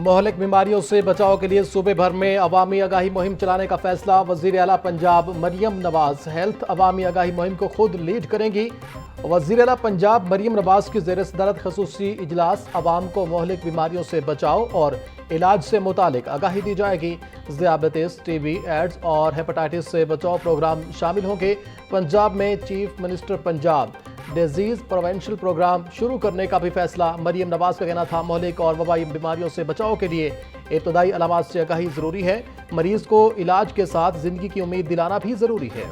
मोहलिक बीमारियों से बचाव के लिए सूबे भर में अवामी आगाही मुहिम चलाने का फैसला। वजीर आला पंजाब मरियम नवाज हेल्थ अवामी आगाही मुहिम को खुद लीड करेंगी। वजीर आला पंजाब मरियम नवाज की ज़ेर सदारत खसूसी इजलास अवाम को मोहलिक बीमारियों से बचाव और इलाज से मुतालिक आगाही दी जाएगी। ज़ियाबतीस, टीबी, एड्स और हेपेटाइटिस से बचाव प्रोग्राम शामिल होंगे। पंजाब में chief minister Punjab disease prevention programme शुरू करने का भी फैसला। मरियम नवाज का कहना था मोहलिक और वबाई बीमारियों से बचाव के लिए इब्तदाई अलामात से आगाही जरूरी है। मरीज को इलाज के साथ जिंदगी की उम्मीद दिलाना भी जरूरी है।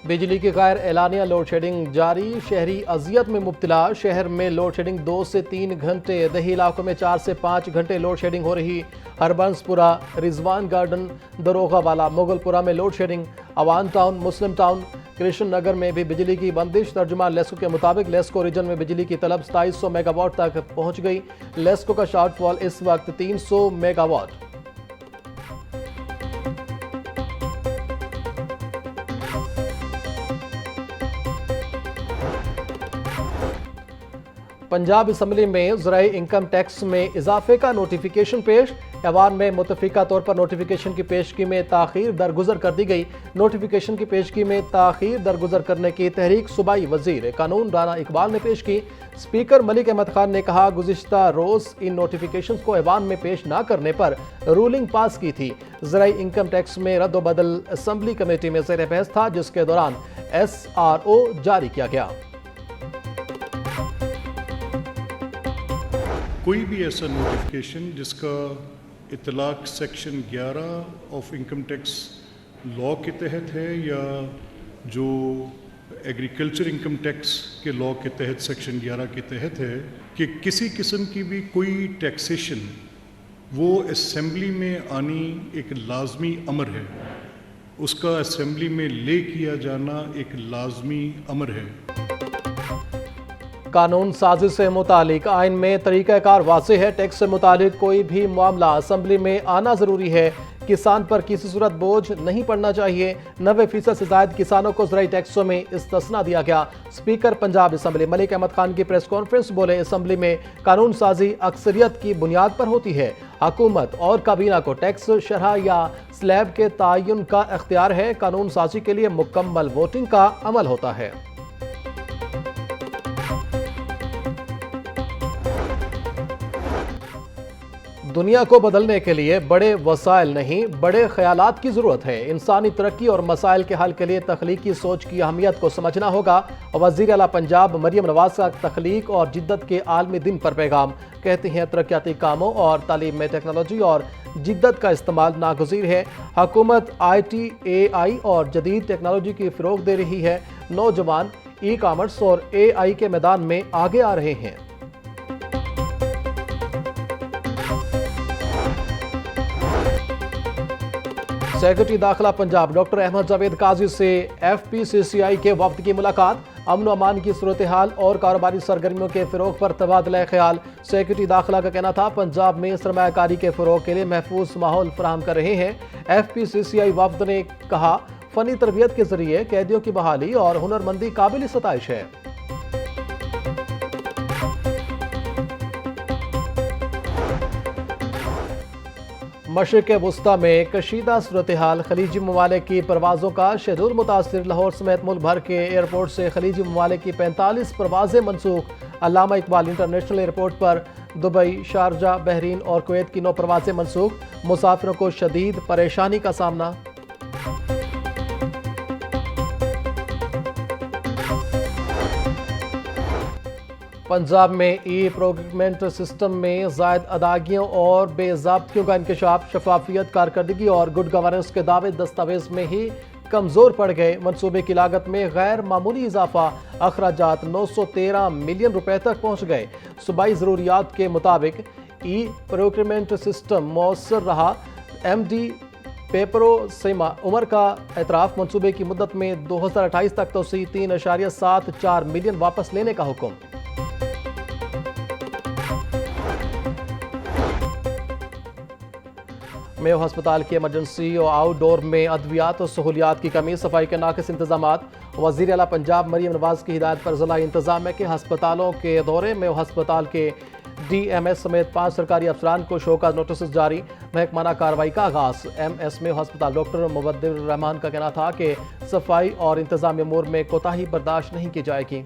बिजली की गैर एलानिया लोड शेडिंग जारी। शहरी अजियत में मुब्तला। शहर में लोड शेडिंग 2 से 3 घंटे, दही इलाकों में 4 से 5 घंटे लोड शेडिंग हो रही। हरबंसपुरा, रिजवान गार्डन, दरोगा वाला, मुगलपुरा में लोड शेडिंग। अवान टाउन, मुस्लिम टाउन, कृष्ण नगर में भी बिजली की बंदिश। तर्जुमान लेस्को के मुताबिक लेस्को रीजन में बिजली की तलब 2700 मेगावाट तक पहुंच गई। लेस्को का शॉर्टफॉल इस वक्त 300 मेगावाट। पंजाब असम्बली में ज़राई इनकम टैक्स में इजाफे का नोटिफिकेशन पेश। ऐवान में मुतफ़िका तौर पर नोटिफिकेशन की पेशगी में ताख़ीर दरगुजर कर दी गई। नोटिफिकेशन की पेशगी में ताख़ीर दरगुजर करने की तहरीक सूबाई वज़ीर कानून राना इकबाल ने पेश की। स्पीकर मलिक अहमद खान ने कहा, गुज़िश्ता रोज़ इन नोटिफिकेशन को ऐवान में पेश न करने पर रूलिंग पास की थी। ज़राई इनकम टैक्स में रद्द-ओ-बदल असम्बली कमेटी में ज़ेर बहस था, जिसके दौरान SRO जारी किया गया। कोई भी ऐसा नोटिफिकेशन जिसका इतलाक section 11 of income tax law के तहत है या जो एग्रीकल्चर इनकम टैक्स के लॉ के तहत सेक्शन 11 के तहत है कि किसी किस्म की भी कोई टैक्सेशन वो असेंबली में आनी एक लाजमी अमर है, उसका असेंबली में ले किया जाना एक लाजमी अमर है। कानून साजी से मुतालिक आइन में तरीक़ाकार वाज़ेह है। टैक्स से मुतालिक कोई भी मामला असम्बली में आना ज़रूरी है। किसान पर किसी सूरत बोझ नहीं पड़ना चाहिए। 90% से ज़ायद किसानों को ज़राई टैक्सों में इस्तिस्ना दिया गया। स्पीकर पंजाब असम्बली मलिक अहमद खान की प्रेस कॉन्फ्रेंस बोले, असम्बली में कानून साजी अक्सरियत की बुनियाद पर होती है। हुकूमत और काबीना को टैक्स शरह या स्लैब के तयन का इख्तियार है। कानून साजी के लिए मुकम्मल वोटिंग का अमल होता है। दुनिया को बदलने के लिए बड़े वसाइल नहीं, बड़े ख्यालात की ज़रूरत है। इंसानी तरक्की और मसाइल के हल के लिए तख्लीकी सोच की अहमियत को समझना होगा। वज़ीर आला पंजाब मरियम नवाज का तख्लीक और जिद्दत के आलमी दिन पर पैगाम। कहते हैं, तरक्याती कामों और तालीम में टेक्नोलॉजी और जिद्दत का इस्तेमाल नागज़ीर है। हुकूमत IT, AI और जदीद टेक्नोलॉजी की फ़रोग़ दे रही है। नौजवान ई-कॉमर्स और AI के मैदान में आगे आ रहे हैं। सेक्रेटरी दाखिला पंजाब डॉक्टर अहमद जावेद काजी से FPCCI के वफ्द की मुलाकात। अमन व अमान की सूरत हाल और कारोबारी सरगर्मियों के फ़रोग़ पर तबादला ख्याल। सेक्रेटरी दाखिला का कहना था, पंजाब में सरमायाकारी के फ़रोग़ के लिए महफूज माहौल फराहम कर रहे हैं। FPCCI वफ्द ने कहा, फ़नी तरबियत के ज़रिए कैदियों की बहाली और हुनरमंदी काबिल सताइश है। मशरिक़ वुस्ता में कशीदा सूरत हाल। खलीजी ममालिक की परवाज़ों का शेड्यूल मुतासिर। लाहौर समेत मुल्क भर के एयरपोर्ट से खलीजी ममालिक की 45 परवाज़ें मनसूख। अल्लामा इकबाल इंटरनेशनल एयरपोर्ट पर दुबई, शारजा, बहरीन और कुवैत की 9 परवाज़ें मनसूख। मुसाफिरों को शदीद परेशानी का सामना। पंजाब में ई-प्रोक्योरमेंट सिस्टम में ज़ायद अदागियों और बेज़ाब्तियों का इंकशाफ। शफाफियत, कारकर्दगी और गुड गवर्नेंस के दावे दस्तावेज में ही कमज़ोर पड़ गए। मनसूबे की लागत में गैर मामूली इजाफा। अखराजात 913 मिलियन रुपए तक पहुँच गए। सूबाई ज़रूरियात के मुताबिक ई-प्रोक्योरमेंट सिस्टम मौसर रहा। MD पेपरो सेमा उमर का एतराफ़। मनसूबे की मुद्दत में 2028 तक तोसी 3.74 मिलियन वापस लेने का हुक्म। मेयो हस्पताल की इमरजेंसी और आउटडोर में अद्वियात और सहूलियात की कमी, सफाई के नाकिस इंतजामात। वज़ीर आला पंजाब मरियम नवाज की हिदायत पर ज़िला इंतजामिया के हस्पतालों के दौरे। मेयो हस्पताल के DMS समेत 5 सरकारी अफसरान को शो का नोटिस जारी, महकमाना कार्रवाई का आगाज। MS मेयो हस्पताल डॉक्टर मुबद्दिर रहमान का कहना था कि सफाई और इंतजामी अमूर में कोताही बर्दाश्त नहीं की जाएगी।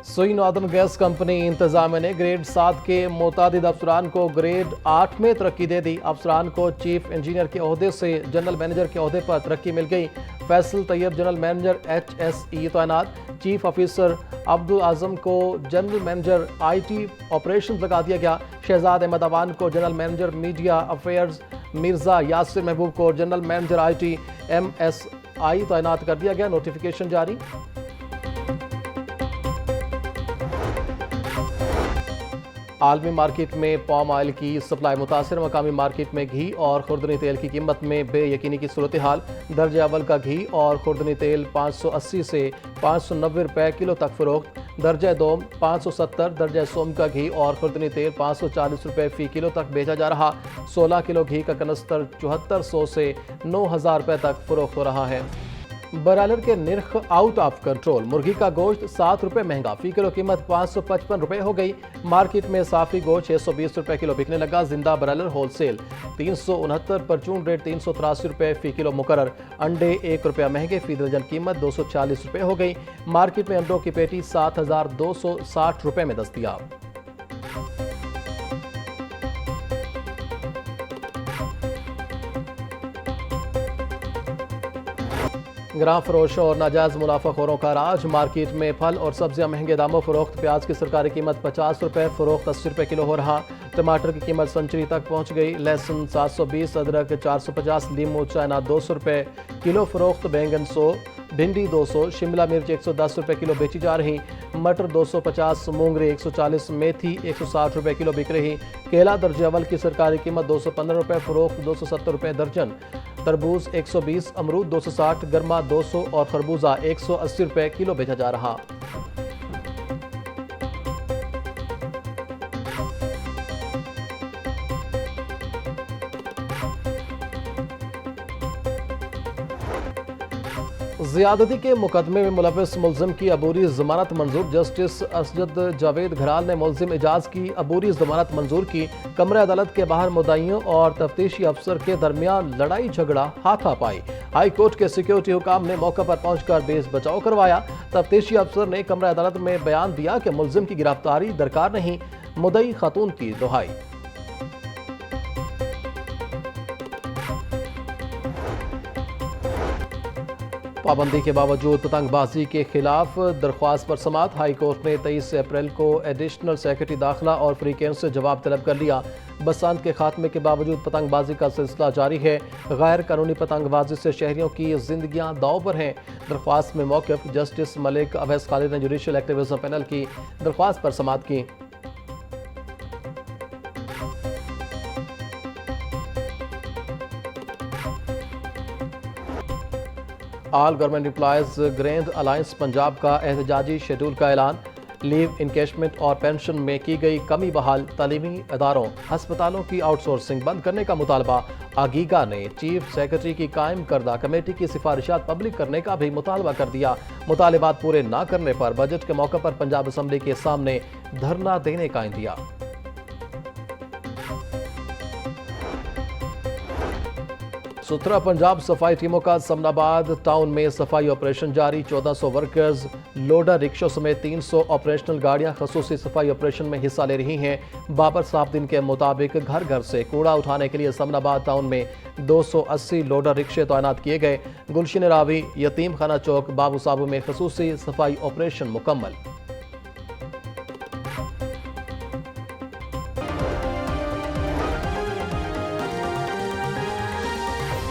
सुई नॉर्दर्न गैस कंपनी इंतजामिया ने ग्रेड 7 के मुतादिद अफसरान को ग्रेड 8 में तरक्की दे दी। अफसरान को चीफ इंजीनियर के ओहदे से जनरल मैनेजर के ओहदे पर तरक्की मिल गई। Faisal Tayyab general manager HSE तैनात। चीफ ऑफिसर अब्दुल आजम को जनरल मैनेजर IT ऑपरेशन लगा दिया गया। शहजाद अहमद अवान को general manager media affairs, Mirza Yasir महबूब को जनरल मैनेजर IT MSI तैनात कर दिया गया। नोटिफिकेशन जारी। आलमी मार्केट में पाम ऑयल की सप्लाई मुतासर, मकामी मार्केट में घी और खुर्दनी तेल की कीमत में बेयकीनी की सूरत हाल। दर्ज अव्वल का घी और खुर्दनी तेल 580 से 590 रुपए किलो तक फरोख्त। दर्जा दोम 570, दर्जा सोम का घी और खुर्दनी तेल 540 रुपए फी किलो तक बेचा जा रहा। 16 किलो घी का कनस्तर 7400 से 9000 रुपए तक फरोख्त हो रहा है। ब्रायलर के निर्ख आउट ऑफ कंट्रोल। मुर्गी का गोश्त 7 रुपए महंगा, फी किलो कीमत 555 रुपए हो गई। मार्केट में साफी गोश्त 620 रुपए किलो बिकने लगा। जिंदा ब्रायलर होलसेल 369, परचून रेट 383 रुपए फी किलो मुकर्रर। अंडे 1 रुपया महंगे, फी दर्जन कीमत 240 रुपए हो गई। मार्केट में अंडों की पेटी 7260 रुपए में दस्तयाब। ग्राम फरोशों और नाजायज मुनाफाखोरों का राज। मार्केट में फल और सब्जियां महंगे दामों फरोख्त। प्याज की सरकारी कीमत 50 रुपए, फरोख्त 80 रुपए किलो हो रहा। टमाटर की कीमत सेंचुरी तक पहुंच गई। लहसुन 720, अदरक 450, लीमू चाइना 200 रुपए किलो फरोख्त। बैंगन 100, भिंडी 200, शिमला मिर्च 110 रुपए किलो बेची जा रही। मटर 250, मूंगरे 140, मेथी 160 रुपए किलो बिक रही। केला दर्जे अव्वल की सरकारी कीमत 215 रुपए, फरोख्त 270 रुपए दर्जन। तरबूज 120, अमरूद 260, गर्मा 200 और खरबूजा 180 रुपए किलो बेचा जा रहा। ज़्यादती के मुकदमे में मुलविस मुलजिम की अबूरी जमानत मंजूर। जस्टिस असजद जावेद घराल ने मुलजिम एजाज की अबूरी जमानत मंजूर की। कमरे अदालत के बाहर मुद्दाइयों और तफ्तीशी अफसर के दरमियान लड़ाई झगड़ा हाथापाई। हाई कोर्ट के सिक्योरिटी हुकाम ने मौके पर पहुंचकर बेस बचाव करवाया। तफ्तीशी अफसर ने कमरे अदालत में बयान दिया कि मुलजिम की गिरफ्तारी दरकार नहीं, मुद्दई खातून की दुहाई। पाबंदी के बावजूद पतंगबाजी के खिलाफ दरख्वास्त पर समाअत। हाई कोर्ट ने 23 अप्रैल को एडिशनल सेक्रेटरी दाखिला और फ्री कैंप से जवाब तलब कर लिया। बसंत के खात्मे के बावजूद पतंगबाजी का सिलसिला जारी है। गैर कानूनी पतंगबाजी से शहरियों की जिंदगियां दांव पर हैं। दरख्वास्त में मौक़िफ़ जस्टिस मलिक अवैस खालिद ने जुडिशल एक्टिविज्म पैनल की दरख्वास्त पर समाअत की। All government employees grand alliance Punjab का एहतजाजी शेड्यूल का ऐलान। लीव इनकेशमेंट और पेंशन में की गई कमी बहाल। तालीमी इदारों हस्पतालों की आउटसोर्सिंग बंद करने का मुतालबा। आगीगा ने चीफ सेक्रेटरी की कायम करदा कमेटी की सिफारिशात पब्लिक करने का भी मुतालबा कर दिया। मुतालबात पूरे न करने पर बजट के मौके पर पंजाब असम्बली के सामने धरना देने का इंदिया। सुथरा पंजाब सफाई टीमों का समनाबाद टाउन में सफाई ऑपरेशन जारी। 1400 वर्कर्स, लोडर रिक्शों समेत 300 ऑपरेशनल गाड़ियां खसूसी सफाई ऑपरेशन में हिस्सा ले रही हैं। बाबर साहब दिन के मुताबिक घर घर से कूड़ा उठाने के लिए समनाबाद टाउन में 280 लोडर रिक्शे तैनात किए गए। गुलशन रावी, यतीम खाना चौक, बाबू साबू में खसूसी सफाई ऑपरेशन मुकम्मल।